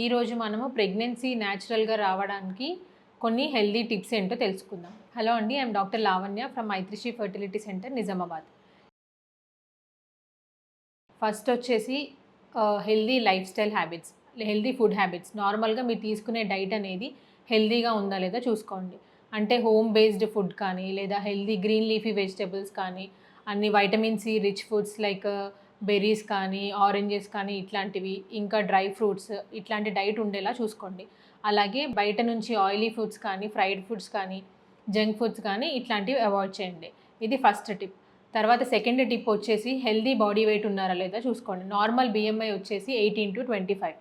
ఈరోజు మనము ప్రెగ్నెన్సీ న్యాచురల్గా రావడానికి కొన్ని హెల్దీ టిప్స్ ఏంటో తెలుసుకుందాం. హలో అండి, I'm doctor Lavanya from Maitrisri fertility centre, Nizamabad. First వచ్చేసి healthy lifestyle habits, healthy food habits. నార్మల్గా మీరు తీసుకునే డైట్ అనేది హెల్దీగా ఉందా లేదా చూసుకోండి. అంటే హోమ్ బేస్డ్ ఫుడ్ కానీ, లేదా హెల్దీ గ్రీన్ లీఫీ వెజిటబుల్స్ కానీ, అన్ని vitamin C rich foods like berries కానీ, ఆరెంజెస్ కానీ ఇట్లాంటివి, ఇంకా డ్రై ఫ్రూట్స్, ఇట్లాంటి డైట్ ఉండేలా చూసుకోండి. అలాగే బయట నుంచి ఆయిలీ ఫుడ్స్ కానీ, ఫ్రైడ్ ఫుడ్స్ కానీ, జంక్ ఫుడ్స్ కానీ ఇట్లాంటివి అవాయిడ్ చేయండి. ఇది ఫస్ట్ టిప్. తర్వాత సెకండ్ టిప్ వచ్చేసి హెల్దీ బాడీ వెయిట్ ఉన్నారా లేదా చూసుకోండి. నార్మల్ బిఎంఐ వచ్చేసి 18-25.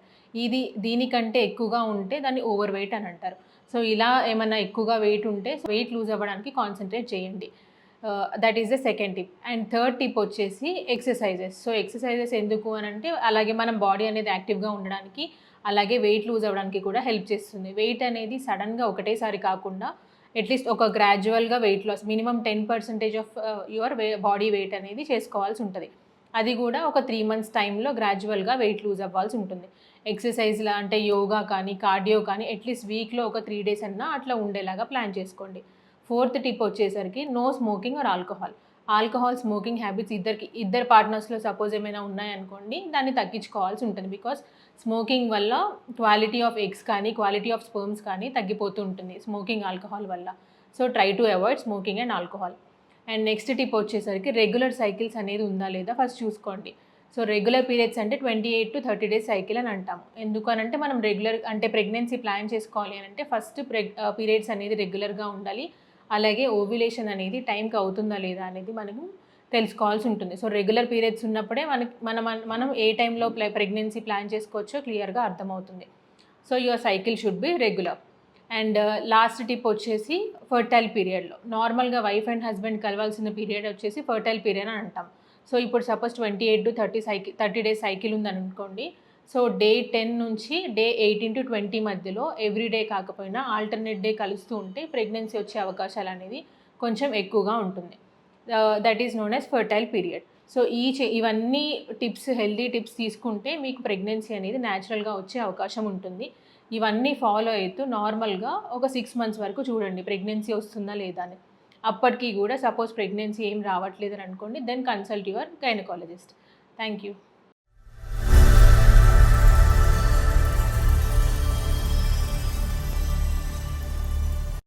దీనికంటే ఎక్కువగా ఉంటే దాన్ని ఓవర్ వెయిట్ అని అంటారు. సో ఇలా ఏమన్నా ఎక్కువగా వెయిట్ ఉంటే వెయిట్ లూజ్ అవ్వడానికి కాన్సన్ట్రేట్ చేయండి. That is the second tip. And third tip వచ్చేసి ఎక్సర్సైజెస్. సో ఎక్సర్సైజెస్ ఎందుకు అని అంటే, అలాగే మనం బాడీ అనేది యాక్టివ్గా ఉండడానికి, అలాగే వెయిట్ లూజ్ అవ్వడానికి కూడా హెల్ప్ చేస్తుంది. వెయిట్ అనేది సడన్గా ఒకటేసారి కాకుండా అట్లీస్ట్ ఒక గ్రాడ్యువల్గా weight loss minimum 10% of your body weight అనేది చేసుకోవాల్సి ఉంటుంది. అది కూడా ఒక 3 months టైంలో గ్రాడ్యువల్గా వెయిట్ లూజ్ అవ్వాల్సి ఉంటుంది. ఎక్సర్సైజ్లా అంటే యోగా కానీ, కార్డియో కానీ అట్లీస్ట్ వీక్లో ఒక 3 days అన్నా అట్లా ఉండేలాగా ప్లాన్ చేసుకోండి. ఫోర్త్ టిప్ వచ్చేసరికి no smoking or alcohol. Alcohol smoking habits ఇద్దరు పార్ట్నర్స్లో సపోజ్ ఏమైనా ఉన్నాయనుకోండి, దాన్ని తగ్గించుకోవాల్సి ఉంటుంది. బికాస్ స్మోకింగ్ వల్ల క్వాలిటీ ఆఫ్ ఎగ్స్ కానీ, క్వాలిటీ ఆఫ్ స్పర్మ్స్ కానీ తగ్గిపోతూ ఉంటుంది స్మోకింగ్ ఆల్కహాల్ వల్ల. So try to avoid smoking and alcohol. And next tip వచ్చేసరికి రెగ్యులర్ సైకిల్స్ అనేది ఉందా లేదా ఫస్ట్ చూసుకోండి. సో రెగ్యులర్ పీరియడ్స్ అంటే 28 to 30 days సైకిల్ అని అంటాము. ఎందుకనంటే మనం రెగ్యులర్ అంటే ప్రెగ్నెన్సీ ప్లాన్ చేసుకోవాలి అని అంటే ఫస్ట్ పీరియడ్స్ అనేది రెగ్యులర్గా ఉండాలి. అలాగే ఓవ్యులేషన్ అనేది టైంకి అవుతుందా లేదా అనేది మనము తెలుసుకోవాల్సి ఉంటుంది. సో రెగ్యులర్ పీరియడ్స్ ఉన్నప్పుడే మనం ఏ టైంలో ప్రెగ్నెన్సీ ప్లాన్ చేసుకోవచ్చో క్లియర్గా అర్థమవుతుంది. So your cycle should be regular. And last tip వచ్చేసి ఫర్టైల్ పీరియడ్లో నార్మల్గా వైఫ్ అండ్ హస్బెండ్ కలవాల్సిన పీరియడ్ వచ్చేసి ఫర్టైల్ పీరియడ్ అని అంటాం. సో ఇప్పుడు సపోజ్ 28 to 30 days సైకిల్ ఉందని అనుకోండి. సో డే 10 నుంచి డే 18-20 మధ్యలో ఎవ్రీడే కాకపోయినా ఆల్టర్నేట్ డే కలుస్తూ ఉంటే ప్రెగ్నెన్సీ వచ్చే అవకాశాలు అనేది కొంచెం ఎక్కువగా ఉంటుంది. That is known as fertile period. So ఇవన్నీ టిప్స్, హెల్దీ టిప్స్ తీసుకుంటే మీకు ప్రెగ్నెన్సీ అనేది న్యాచురల్గా వచ్చే అవకాశం ఉంటుంది. ఇవన్నీ ఫాలో అవుతూ నార్మల్గా ఒక 6 months వరకు చూడండి ప్రెగ్నెన్సీ వస్తుందా లేదా అని. అప్పటికి కూడా సపోజ్ ప్రెగ్నెన్సీ ఏం రావట్లేదని అనుకోండి, then consult your gynaecologist. Thank you.